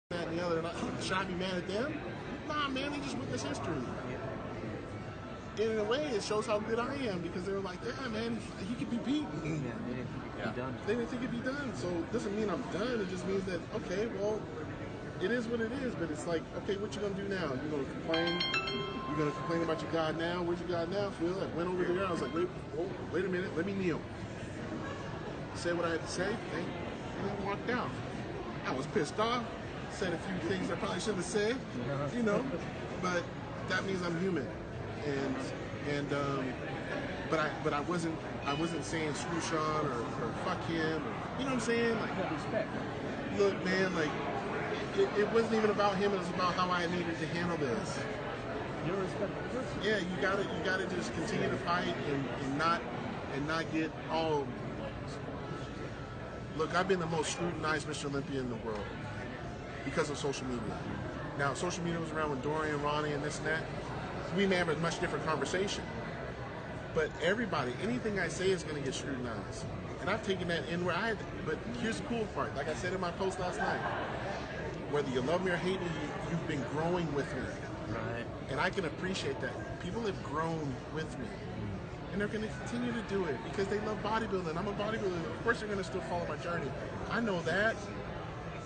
that and the other. And should I be mad at them? Nah, man, they just witnessed history. And in a way, it shows how good I am because they were like, yeah, man, he could be beaten. Yeah, they didn't think it could be done. They didn't think it'd be done. So it doesn't mean I'm done. It just means that, okay, well, it is what it is. But it's like, okay, what you going to do now? You going to complain? You going to complain about your God now? Where's your God now, Phil? I went over there. I was like, wait a minute. Let me kneel. Said what I had to say, and then walked out. I was pissed off. Said a few things I probably shouldn't have said, you know, but that means I'm human. But I wasn't saying screw Sean or fuck him or, you know what I'm saying? Like, Respect. look, man, like it wasn't even about him. It was about how I needed to handle this. You don't respect the person. Yeah, you gotta just continue to fight and not get all. Look, I've been the most scrutinized Mr. Olympia in the world because of social media. Now, if social media was around with Dorian, Ronnie, and this and that, we may have a much different conversation. But everybody, anything I say is going to get scrutinized. And I've taken that in where but here's the cool part. Like I said in my post last night, whether you love me or hate me, you've been growing with me. Right. And I can appreciate that. People have grown with me. And they're going to continue to do it because they love bodybuilding. I'm a bodybuilder. Of course, they're going to still follow my journey. I know that.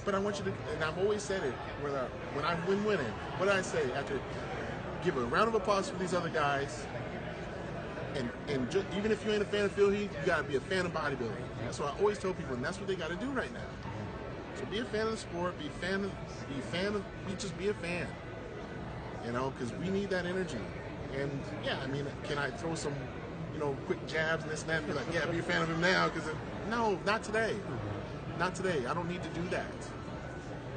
But I want you to, and I've always said it, when I'm winning, what do I say? After give a round of applause for these other guys. And just, even if you ain't a fan of Phil Heath, you got to be a fan of bodybuilding. That's what I always tell people, and that's what they got to do right now. So be a fan of the sport, just be a fan. You know, because we need that energy. And yeah, I mean, can I throw some, quick jabs and this and that and be like, yeah, be a fan of him now? Because no, not today. Not today. I don't need to do that.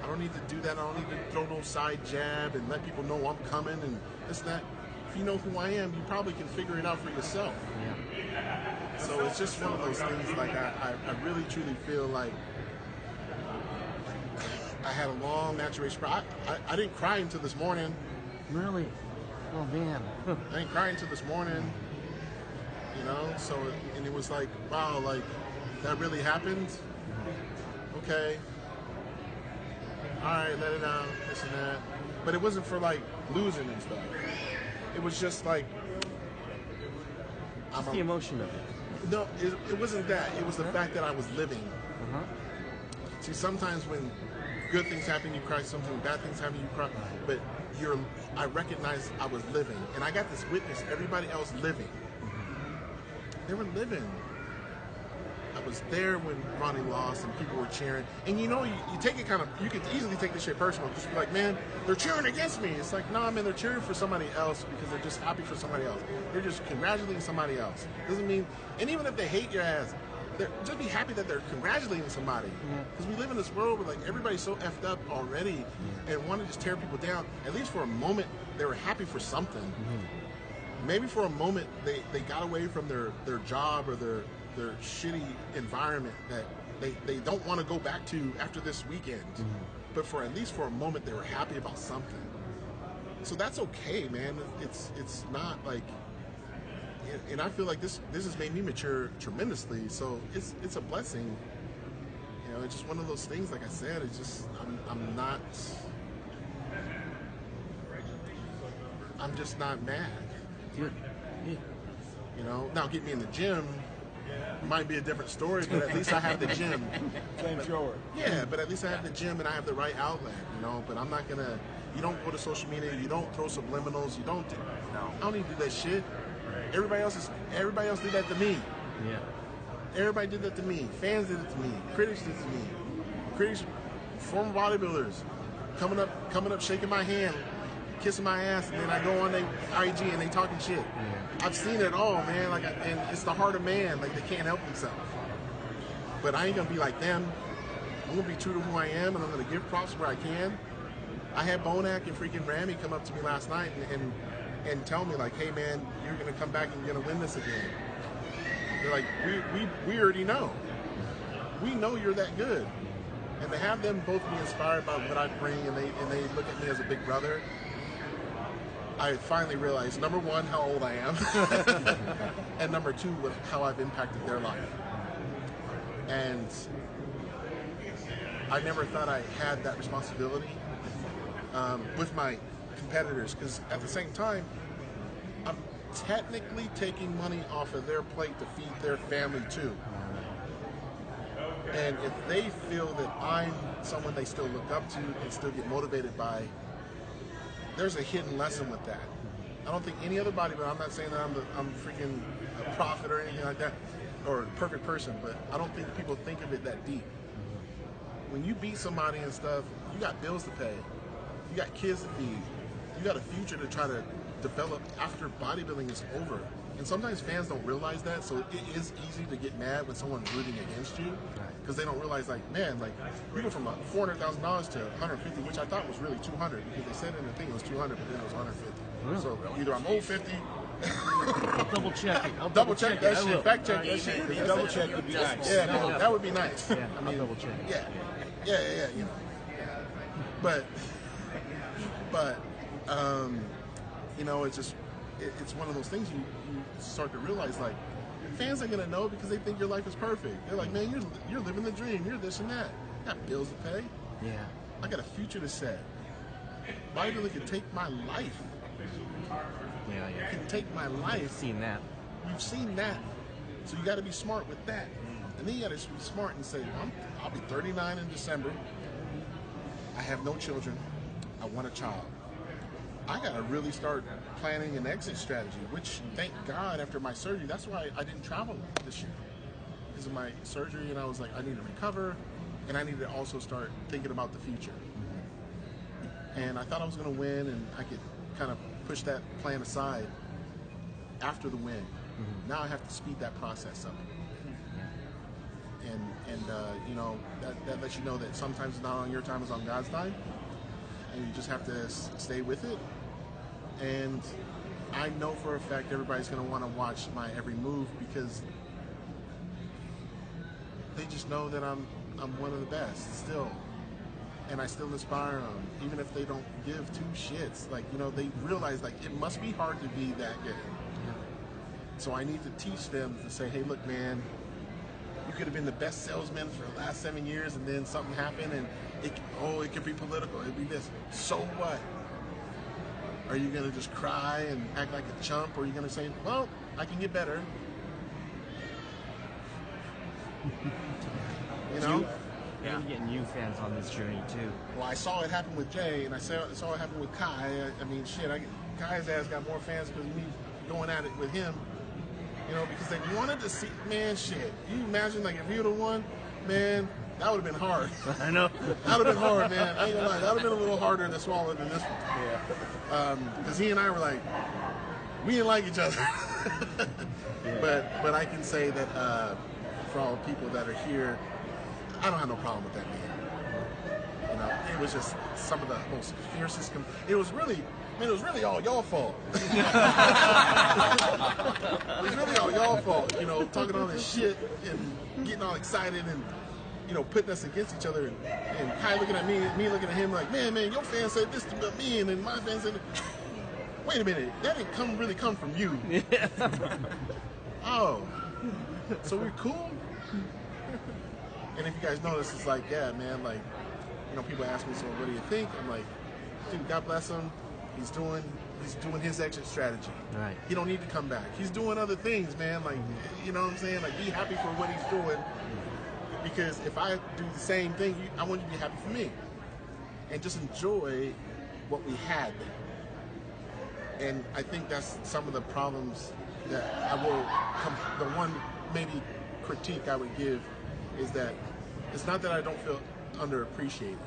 I don't need to do that. I don't need to throw no side jab and let people know I'm coming and this and that. If you know who I am, you probably can figure it out for yourself. Yeah. So it's just one of those things. Like I really truly feel like I had a long maturation. I didn't cry until this morning. Really? Oh man. I didn't cry until this morning. So and it was like, wow, like that really happened. Okay. All right, let it out, this and that. But it wasn't for like losing and stuff. It was just like Just the emotion of it. No, it wasn't that. It was the fact that I was living. Uh-huh. See, sometimes when good things happen, you cry. Sometimes when bad things happen, you cry. But I recognized I was living, and I got this witness. Everybody else living. They were living. I was there when Ronnie lost and people were cheering. And you take it you could easily take this shit personal. Just be like, man, they're cheering against me. It's like, nah, man, they're cheering for somebody else because they're just happy for somebody else. They're just congratulating somebody else. Doesn't mean, and even if they hate your ass, just be happy that they're congratulating somebody. Because we live in this world where like everybody's so effed up already and want to just tear people down. At least for a moment, they were happy for something. Maybe for a moment, they got away from their job or their shitty environment that they don't want to go back to after this weekend. But at least for a moment, they were happy about something. So that's okay, man. It's not like, and I feel like this has made me mature tremendously. So it's a blessing. It's just one of those things. Like I said, it's just I'm just not mad. Dude. Now get me in the gym might be a different story, but at least I have the gym. Yeah, but at least I have the gym and I have the right outlet, but I'm not gonna, you don't go to social media, you don't throw subliminals, I don't need to do that shit. Everybody else did that to me. Yeah. Everybody did that to me. Fans did it to me. Critics did it to me. Critics, former bodybuilders, coming up, shaking my hand, kissing my ass, and then I go on their IG and they talking shit. I've seen it all, man. And it's the heart of man. Like, they can't help themselves. But I ain't gonna be like them. I'm gonna be true to who I am, and I'm gonna give props where I can. I had Bonac and freaking Ramy come up to me last night and tell me like, hey man, you're gonna come back and you're gonna win this again. They're like, we already know. We know you're that good. And to have them both be inspired by what I bring, and they look at me as a big brother, I finally realized, number one, how old I am, and number two, how I've impacted their life. And I never thought I had that responsibility with my competitors, because at the same time, I'm technically taking money off of their plate to feed their family too. And if they feel that I'm someone they still look up to and still get motivated by, there's a hidden lesson with that. I don't think any other body, but I'm not saying that I'm freaking a prophet or anything like that, or a perfect person, but I don't think people think of it that deep. When you beat somebody and stuff, you got bills to pay, you got kids to feed, you got a future to try to develop after bodybuilding is over. And sometimes fans don't realize that, so it is easy to get mad when someone's rooting against you, because they don't realize, like, man, like, you go from $400,000 to $150, which I thought was really $200, because they said in the thing it was $200, but then it was $150. Really? So either I'm owed $50. I'll double check it. I'll Double check that shit. Fact check that Yeah, shit. double check would be nice. Yeah, no, that would be nice. Yeah, I mean, I'll double check. Yeah, you know. But, you know, it's just, it's one of those things you start to realize, like, fans are gonna know because they think your life is perfect. They're like, man, you're living the dream. You're this and that. I got bills to pay. Yeah. I got a future to set. Bodybuilding can take my life. Yeah, It can take my life. I've seen that. We've seen that. So you got to be smart with that. And then you got to be smart and say, well, I'll be 39 in December. I have no children. I want a child. I got to really start planning an exit strategy, which, thank God, after my surgery, that's why I didn't travel this year. Because of my surgery, and I was like, I need to recover, and I need to also start thinking about the future. And I thought I was going to win, and I could kind of push that plan aside after the win. Now I have to speed that process up. And you know, that lets you know that sometimes it's not on your time, it's on God's time. And you just have to stay with it. And I know for a fact everybody's going to want to watch my every move, because they just know that I'm one of the best still. And I still inspire them, even if they don't give two shits. Like, you know, they realize, like, it must be hard to be that good. So I need to teach them to say, hey, look, man, you could have been the best salesman for the last 7 years, and then something happened, and it could be political, it'd be this. So what? Are you gonna just cry and act like a chump, or are you gonna say, well, I can get better? You know? You're getting new fans on this journey too. Well, I saw it happen with Jay, and I saw it happen with Kai. I mean, shit, Kai's ass got more fans because me going at it with him. You know, because they wanted to see, man, shit. You imagine, like, if you would have won, man, that would have been hard. I know. That would have been hard, man. I ain't gonna lie. That would have been a little harder to swallow than this one. Yeah. Because he and I were like, we didn't like each other. But I can say that for all the people that are here, I don't have no problem with that man. You know, it was just some of the most fiercest. It was really all y'all fault. It was really all y'all fault. You know, talking all this shit and getting all excited and, you know, putting us against each other. And Kai looking at me looking at him like, man, your fan said this about me, and then my fan said, wait a minute, that didn't really come from you. Oh, so we're cool? And if you guys notice, it's like, yeah, man, like, you know, people ask me, so what do you think? I'm like, dude, God bless him. He's doing his exit strategy. Right. He don't need to come back. He's doing other things, man. Like, you know what I'm saying? Like, be happy for what he's doing. Because if I do the same thing, I want you to be happy for me. And just enjoy what we had. And I think that's some of the problems that the one maybe critique I would give is that it's not that I don't feel underappreciated.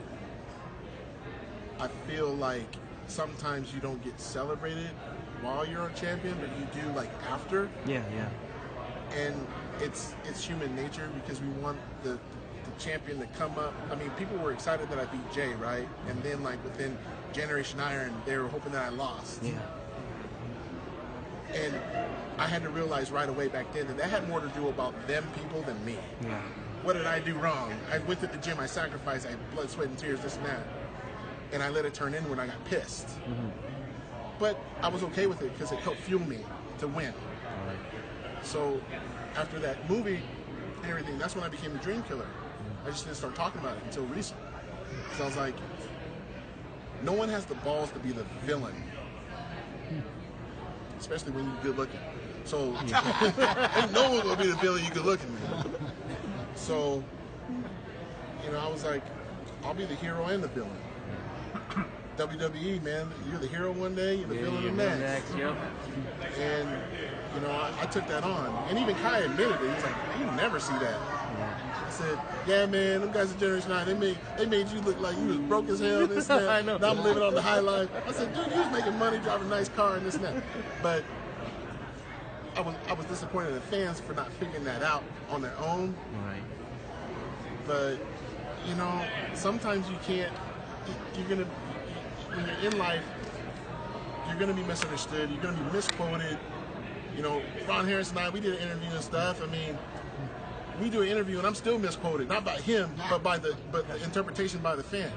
I feel like sometimes you don't get celebrated while you're a champion, but you do, like, after. Yeah. And it's human nature, because we want the champion to come up. I mean, people were excited that I beat Jay, right? And then, like, within Generation Iron, they were hoping that I lost. Yeah. And I had to realize right away back then that had more to do about them people than me. Yeah. What did I do wrong? I went to the gym, I sacrificed, I had blood, sweat, and tears, this and that. And I let it turn in when I got pissed. Mm-hmm. But I was okay with it because it helped fuel me to win. All right. So after that movie and everything, that's when I became a dream killer. I I just didn't start talking about it until recently. So I was like, no one has the balls to be the villain, especially when you're good looking. So and no one will be the villain you good looking, man. So, you know, I was like, I'll be the hero and the villain. WWE, man, you're the hero one day, you're the villain the next. Yep. And, you know, I took that on. And even Kai admitted it. He's like, you never see that. Yeah. I said, yeah, man, them guys at Generation 9, they made you look like you was broke as hell, this and that. I know. Now I'm living on the high life. I said, dude, you was making money, driving a nice car and this and that. But I was disappointed in the fans for not figuring that out on their own. Right. But, you know, sometimes you can't, you're going to, when you're in life, you're going to be misunderstood. You're going to be misquoted. You know, Ron Harris and I, we did an interview and stuff. I mean, we do an interview and I'm still misquoted, not by him, but the interpretation by the fan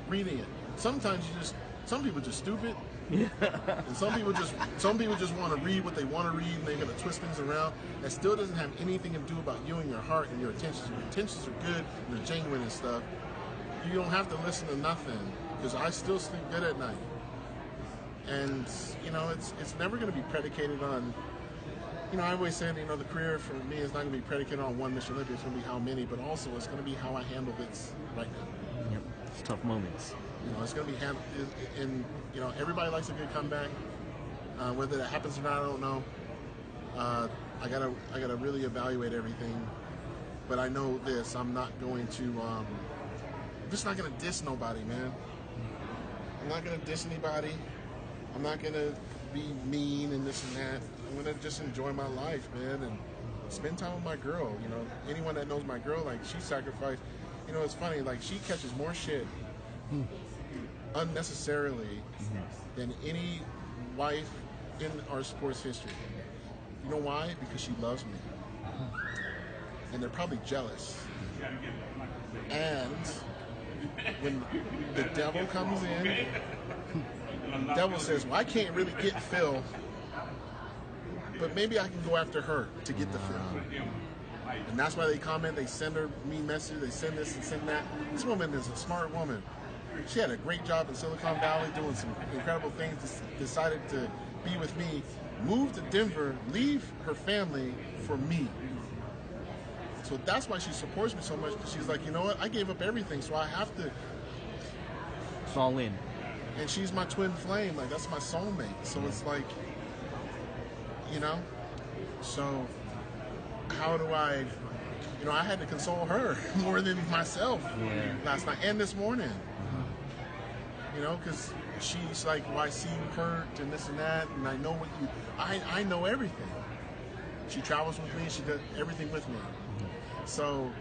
reading it. Sometimes some people just stupid. Yeah. And some people just want to read what they want to read, and they're going to twist things around. That still doesn't have anything to do about you and your heart and your intentions. Your intentions are good, and they're genuine and stuff. You don't have to listen to nothing, because I still sleep good at night. And you know, it's never going to be predicated on. You know, I always say, you know, the career for me is not going to be predicated on one Mr. Olympia. It's going to be how many, but also it's going to be how I handle this right now. Yep. It's tough moments. You know, it's going to be handled, and you know, everybody likes a good comeback. Whether that happens or not, I don't know. I gotta really evaluate everything. But I know this: I'm not going to. I'm just not going to diss nobody, man. I'm not going to diss anybody. I'm not going to be mean and this and that. I'm going to just enjoy my life, man, and spend time with my girl. You know, anyone that knows my girl, like, she sacrificed. You know, it's funny, like, she catches more shit unnecessarily than any wife in our sports history. You know why? Because she loves me. And they're probably jealous. And when the devil comes in, the devil says, well, I can't really get Phil, but maybe I can go after her to get the Phil. And that's why they comment, they send her me messages, they send this and send that. This woman is a smart woman. She had a great job in Silicon Valley doing some incredible things, decided to be with me, move to Denver, leave her family for me. So that's why she supports me so much, because she's like, you know what, I gave up everything, so I have to. It's all in. And she's my twin flame, like, that's my soulmate. So it's like, you know, so how do I, you know, I had to console her more than myself last night and this morning. You know, because she's like, well, I see you hurt and this and that, and I know what you, I know everything. She travels with me, she does everything with me. So,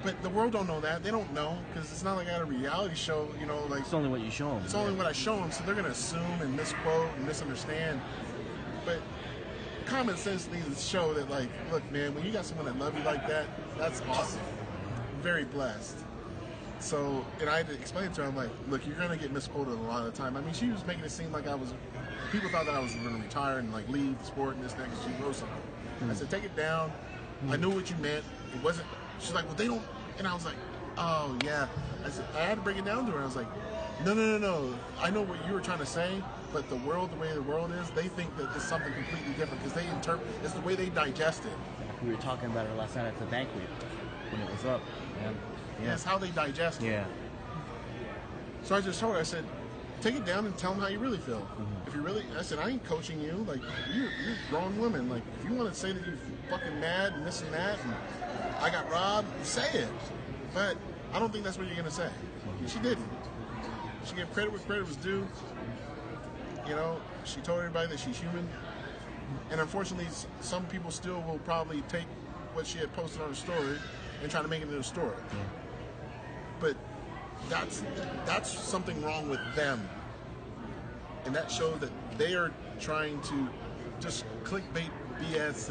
but the world don't know that. They don't know, because it's not like I had a reality show, you know, like. It's only what you show them. It's only what I show them, so they're going to assume and misquote and misunderstand. But common sense needs to show that, like, look, man, when you got someone that loves you like that, that's awesome. I'm very blessed. So, and I had to explain to her, I'm like, look, you're going to get misquoted a lot of the time. I mean, she was making it seem like people thought that I was going to retire and, like, leave the sport and this, that, because she wrote something. I said, take it down. I knew what you meant. It wasn't, she's like, well, they don't, and I was like, oh, yeah. I said, I had to break it down to her. I was like, no. I know what you were trying to say, but the world, the way the world is, they think that it's something completely different, because they interpret, it's the way they digest it. We were talking about it last night at the banquet when it was up. Yeah, it's how they digest it. Yeah. So I just told her, I said, take it down and tell them how you really feel. If you really, I said, I ain't coaching you. Like, you're a grown woman. Like, if you want to say that you're fucking mad and this and that, and I got robbed, say it. But I don't think that's what you're going to say. She didn't. She gave credit where credit was due. You know, she told everybody that she's human. And unfortunately, some people still will probably take what she had posted on her story and try to make it into a story. But that's something wrong with them. And that shows that they are trying to just clickbait BS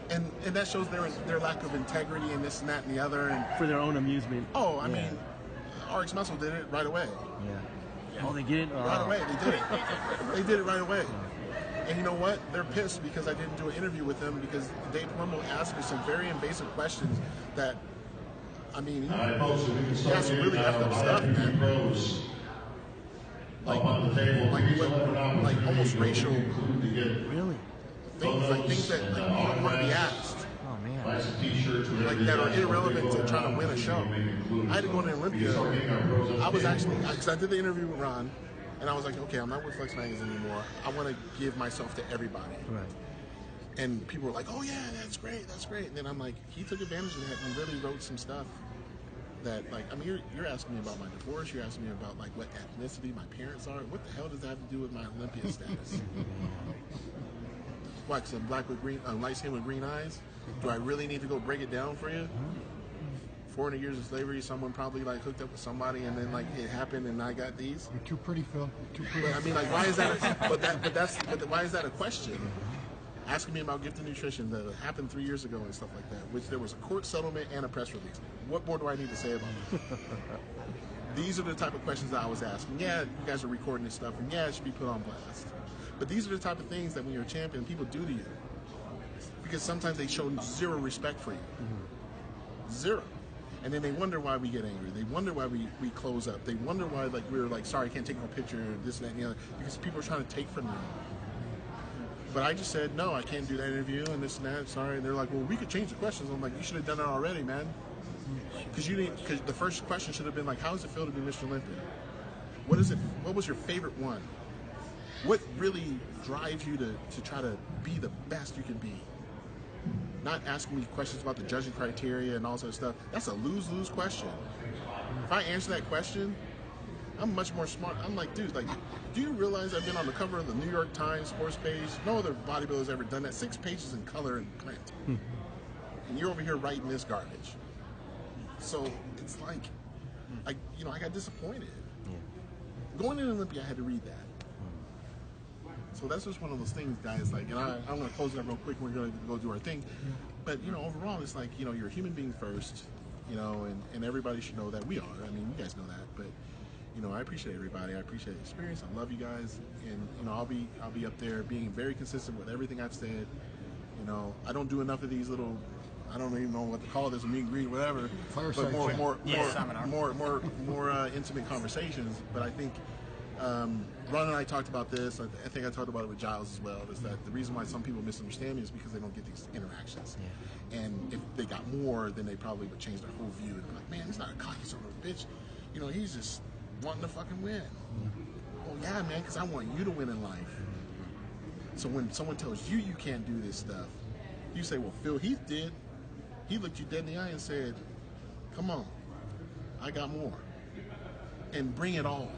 and that shows their lack of integrity and this and that and the other. And for their own amusement. Oh, I mean, RX Muscle did it right away. Yeah. Oh, they did it? Right away, they did it. They did it right away. And you know what? They're pissed because I didn't do an interview with them, because Dave Palumbo asked me some very invasive questions that I mean, All right, folks, so we can start some really effed up stuff, man. Like almost racial Really? things, like things that like, you don't want to be asked. Oh man. Like that are irrelevant to trying to win a show. I had to go to Olympia. I was actually, because I did the interview with Ron, and I was like, okay, I'm not with Flex Magazine anymore. I want to give myself to everybody. Right. And people were like, oh yeah, that's great, that's great. And then I'm like, he took advantage of that and really wrote some stuff that, like, I mean, you're asking me about my divorce, you're asking me about like what ethnicity my parents are. What the hell does that have to do with my Olympia status? Why, because I'm black with green, light skin with green eyes? Do I really need to go break it down for you? 400 years of slavery, someone probably like hooked up with somebody, and then like it happened, and I got these. You're too pretty, Phil. You're too pretty. But I mean, like, why is that? Why is that a question? Asking me about gifted nutrition that happened 3 years ago and stuff like that, which there was a court settlement and a press release. What more do I need to say about it? These are the type of questions that I was asking. Yeah, you guys are recording this stuff, and yeah, it should be put on blast. But these are the type of things that when you're a champion, people do to you. Because sometimes they show zero respect for you. Zero. And then they wonder why we get angry. They wonder why we close up. They wonder why like we're like, sorry, I can't take no picture, this, that, and the other. Because people are trying to take from you. But I just said, no, I can't do that interview and this and that, sorry. And they're like, well, we could change the questions. I'm like, you should have done it already, man. Because the first question should have been like, how does it feel to be Mr. Olympia? What was your favorite one? What really drives you to try to be the best you can be? Not asking me questions about the judging criteria and all sort of stuff. That's a lose-lose question. If I answer that question, I'm much more smart. I'm like, dude, like, do you realize I've been on the cover of the New York Times sports page? No other bodybuilder's ever done that. 6 pages in color and print. And you're over here writing this garbage. So it's like, I got disappointed. Going to Olympia, I had to read that. So that's just one of those things, guys. Like, and I'm going to close it up real quick. We're going to go do our thing. But, overall, it's like, you're a human being first, and everybody should know that. We are. I mean, you guys know that. But, I appreciate everybody. I appreciate the experience. I love you guys. And, I'll be up there being very consistent with everything I've said. I don't do enough of these little, I don't even know what to call this, meet and greet, whatever. Fireside but more intimate conversations. But I think Ron and I talked about this. I think I talked about it with Giles as well. Is that the reason why some people misunderstand me is because they don't get these interactions. Yeah. And if they got more, then they probably would change their whole view and be like, man, he's not a cocky son of a bitch. He's just wanting to fucking win. Oh yeah, man, because I want you to win in life. So when someone tells you you can't do this stuff, you say, well, Phil Heath did. He looked you dead in the eye and said, come on, I got more. And bring it all.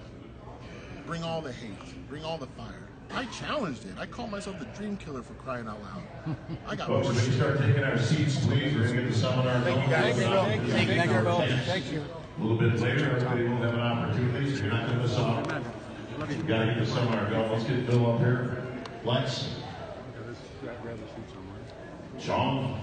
Bring all the hate. Bring all the fire. I challenged it. I called myself the dream killer for crying out loud. I got Folks, more we shit. start taking our seats, please. We're going to get the seminar going. Thank you, guys. Thank you. A little bit later, everybody will have an opportunity. So you're not going to miss out. You've got to get the seminar going. Let's get Bill up here. Lex. Sean.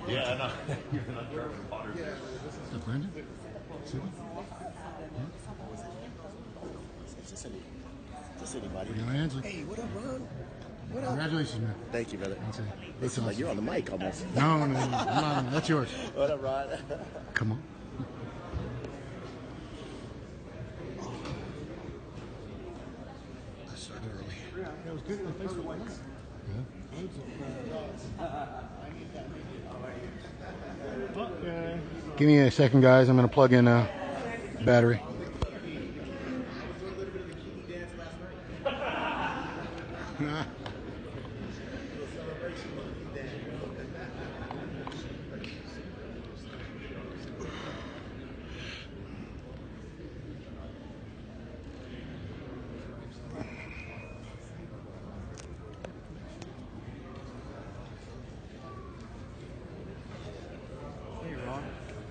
Yeah, I know. You're not drinking water. Is that Brandon? City? It's the city, buddy. You know, Ansley. Hey, what up, Ron? What up? Congratulations, man. Thank you, brother. That's it. It's like you're on the mic almost. No, I'm not on it. That's yours. What up, Ron? Come on. I started early. It was good. Thanks for watching. Give me a second, guys. I'm going to plug in a battery. Hey Ron,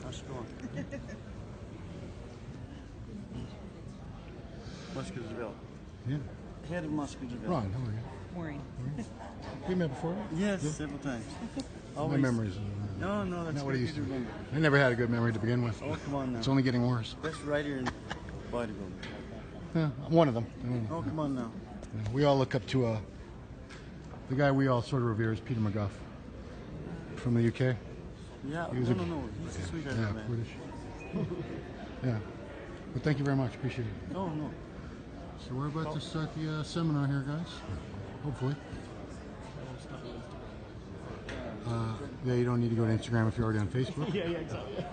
how's it going? Musketeerville. Yeah. Head of Musketeerville. Ron, how are you? Maureen. We met before? Yes, Yeah. several times. My Always. memories. No, that's Not what good I used to. remember. I never had a good memory to begin with. Oh, come on now. It's only getting worse. Best writer in bodybuilding. Yeah, I'm one of them. Oh, come on now. Yeah, we all look up to the guy we all sort of revere is Peter McGuff from the UK. Yeah, He was no. He's a sweetheart, Yeah, man. British. Yeah. But thank you very much. Appreciate it. No, no. So we're about to start the seminar here, guys. Hopefully. Yeah, you don't need to go to Instagram if you're already on Facebook. Yeah, exactly.